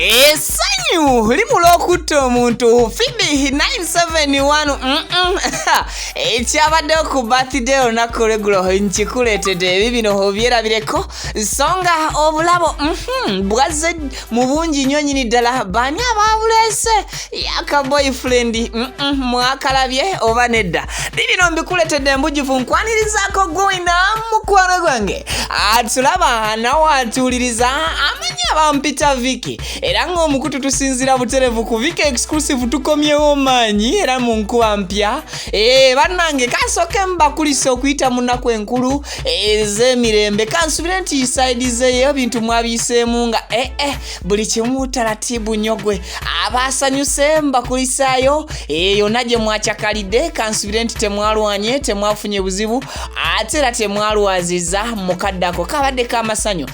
Esanyu limulokutta omuntu Pheobe 971 ekyabadde ku birthday olunaku olw'eggulo nkikuleetedde ebibino obyerabireko songa obulabo bwaze mu bungi nnyo nnyini ddala baani abaabuleese yaka boyfriend mwakalabye oba nedda bibino mbikuleetedde mbujufu nkwanirizaako gwina mukwano gwange atulaba nawe atuuliriza amanya bampita Viki era ng'omukutu tusinzira buterevu ku Viki exclusive tukomyewo maanyi era mu nkuba mpya bannange kasooke mbakulisa okuyita mu nnaku enkulu ez'emirembe kansubire nti isaidizeeyo bintu mwabiiseemu nga buli kimu taratibu nnyo gwe abaasanyuse mbakulisaayo yonna gye mwacakalidde kansubire nti temwalwanye temwafunye buzibu ate era temwalwaziza mukadde ako kabadde k'amasanyu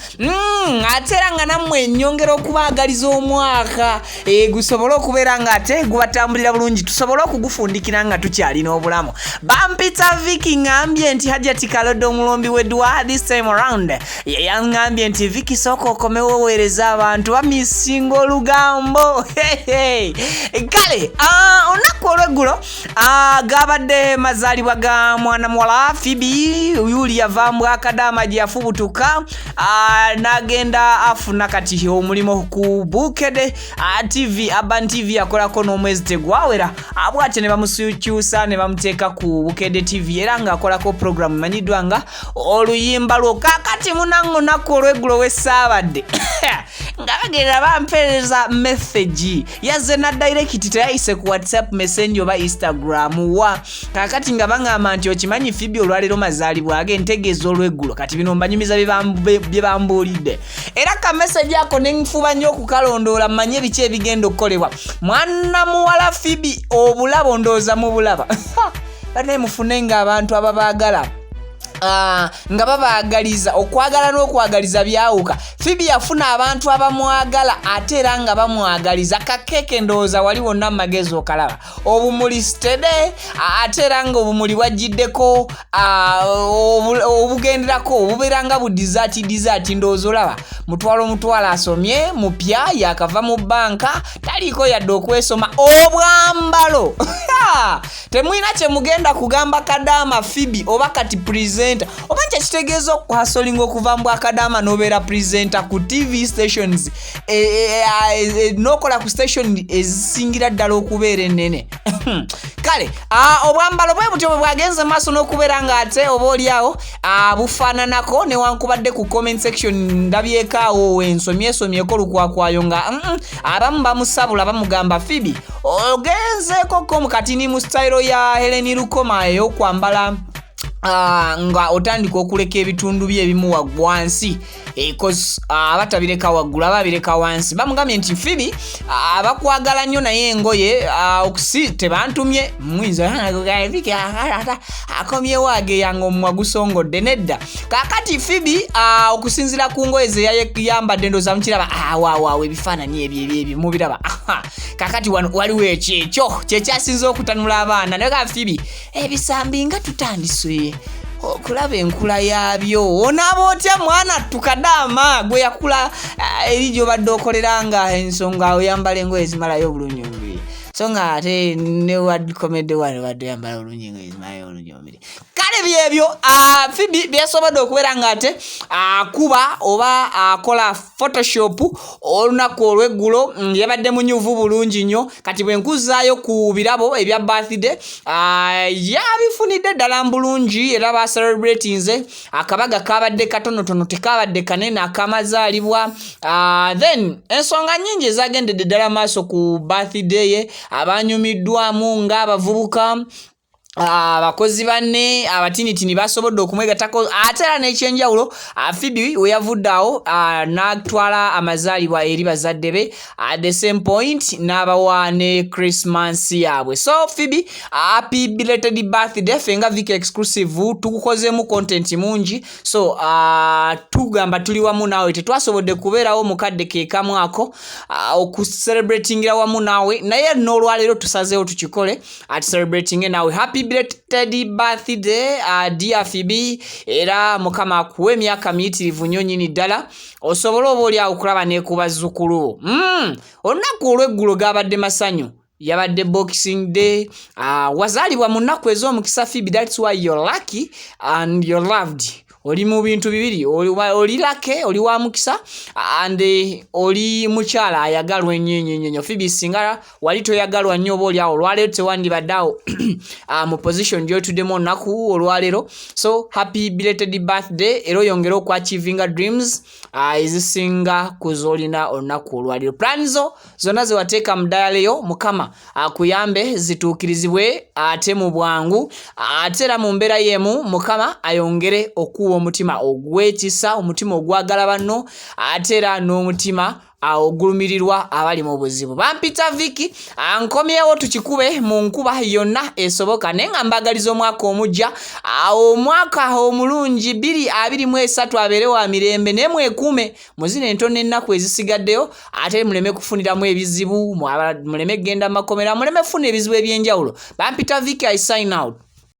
ate era nga nammwe ennyongera okubaagaliza omwaka gusobole okubeera nga ate gubatambulira bulungi tusobole okugufundikira nga tukyalina obulamu bampita Viki ngambye nti hajati kalodde omulombi weddwa this time around yangambye nti Viki sooka okomewo oweereza abantu bamisinga olugambo kale olunaku olw'eggulo gabadde mazaalibwa ga mwana muwala Pheobe yuli yavambwa akadaama gye yafubutuka n'agenda afuna kati omulimu ku Bukede TV Abantu TV akolako n'omwezi tegwawera abwate ne bamusukyusa ne bamuteeka ku Bukede TV era ng'akolako program emanyiddwa nga oluyimba lwo kakati munango nnaku olw'eggulo w'essaabadde nga bagenda bampeereza message yazze na direct teyayise ku WhatsApp message oba Instagram wa kakati nga bangamba nti okimanyi Pheobe olwaleero mazaalibwa age ntegeeza olw'eggulo kati bino mbanyumiza bye bambuulidde era ka message ako ne nfuba nnyo okukalondoola mmanye biki ebigenda okukolebwa mwana muwala Pheobe obulabo ndooza mu bulaba bane mufune nga abantu ababaagala nga babaagaliza okwagala n'okwagaliza byawuka Pheobe yafuna abantu abamwagala ate era nga bamwagaliza kakeke ndowooza wali wonna magezi okalaba obumuli stede ate era nga obumuli bwajjiddeko obugenderako obubeera nga budizaati ndowooza olaba mutwalo asomye mupya yakava mu bbanka taliiko yadde okwesoma obwambalo temwina kye mugenda kugamba kadaama Pheobe oba kati presenter oba kyekitegeeza okuhasolinga okuva mu akadaama n'obeera presenter ku TV stations n'okola ku station ezisingira ddala okubeera ennene kale obwambalo bwe butyo bwe bwagenze maaso n'okubeera ng'ate oba oliawo bufaananako newankubadde ku comment section ndabyekaawo ensomyesomyeko lukwakwayo nga abamu bamusabula bamugamba Pheobe ogenzeekoko mu katini mu style ya Helen Lukoma ey'okwambala nga otandika okuleka ebitundu bye ebimu wansi cause abatabireka waggulu ababireka wansi bamugambye nti Pheobe abakwagala nnyo naye engoye okusi tebantumye mwinza Viki akomyewo ageyanga omumwa gusongodde nedda kakati Pheobe okusinzira ku ngoye ze yayambadde ndoza mukiraba waawe ebifaananyi ebyo mubiraba kakati waliwo ekyo kyekyasinza okutanula abaana naye Pheobe ebisambi nga tutandise okulaba enkula yaabyo onaaba otya mwana tukadaama gwe yakula eri gy'obadde okolera nga ensonga oyambala engoye ezimalayo obulungi omubiri so nga ate ne wakomedde wano badde oyambala obulungi engoye ezimalayo obulungi omubiri kale byebyo Pheobe byasobodde okubeera ng'ate akuba oba akola photoshop olunaku olw'eggulo yabadde munyuvu bulungi nnyo kati bwe nkuzaayo ku birabo ebya birthday yabifunidde ddala bulungi era celebratinze akabaga kabadde katonotono tekabadde kanene akamazaalibwa then ensonga nnyingi ezagendedde ddala maaso ku birthday ye abanyumiddwamu ng'abavubuka abakozi banne abatinitini basobodde okumwegatako ate era n'ekyenjawulo Pheobe we yavudde awo n'atwala amazaalibwa eri bazadde be at the same point n'abawa ne Christmas yaabwe so Pheobe happy belated birthday fenga Viki exclusive tukukozeemu content mungi so tugamba tuli wamu naawe tetwasobodde kubeerawo mukadde ke kamu ako okucelebratingira wamu naawe naye n'olwaleero tusazeewo tukikole at celebrating naawe happy belated birthday dear Pheobe, era mukama akuwe emyaka miyitirivu nnyo nnyini ddala osobola oba oli awo kulaba ne ku bazzukulu. Olunaku olw'eggulo gabadde masanyu, yabadde Boxing Day. Wazaalibwa mu nnaku ez'omukisa Pheobe, that's why you're lucky and you're loved. Oli mu bintu bibiri, oli lake, oli wa mukisa, and oli mukyala ayagalwa ennyo. Pheobe singa wali toyagalwa nnyo oba oli awo olwaleero tewandibadde awo mu position gy'otuddemu olunaku olwaleero. So happy belated birthday, era oyongere okwachivinga dreams ezisinga ku z'olina olunaku olwaleero. Plan zo zonna ze wateeka mu diary yo, mukama akuyambe zituukirizibwe ate mu bwangu, ate era mu mbeera y'emu mukama ayongere okuwa omutima ogwetisa, omutima ogwagala banno, ate era n'omutima ogulumirirwa abali mu buzibu. Bampita Viki ankomyewo tukikube mu nkuba yonna esoboka, naye nga mbagaliza omwaka omujja, omwaka omulungi 2023 abeere wa mirembe, ne mwekuume muzina entono ennaku ezisigaddeyo, ate muleme kufuniramu ebizibu, muleme kgenda mu makomera, muleme kufuna ebizibu eby'enjawulo. Bampita Viki, I sign out.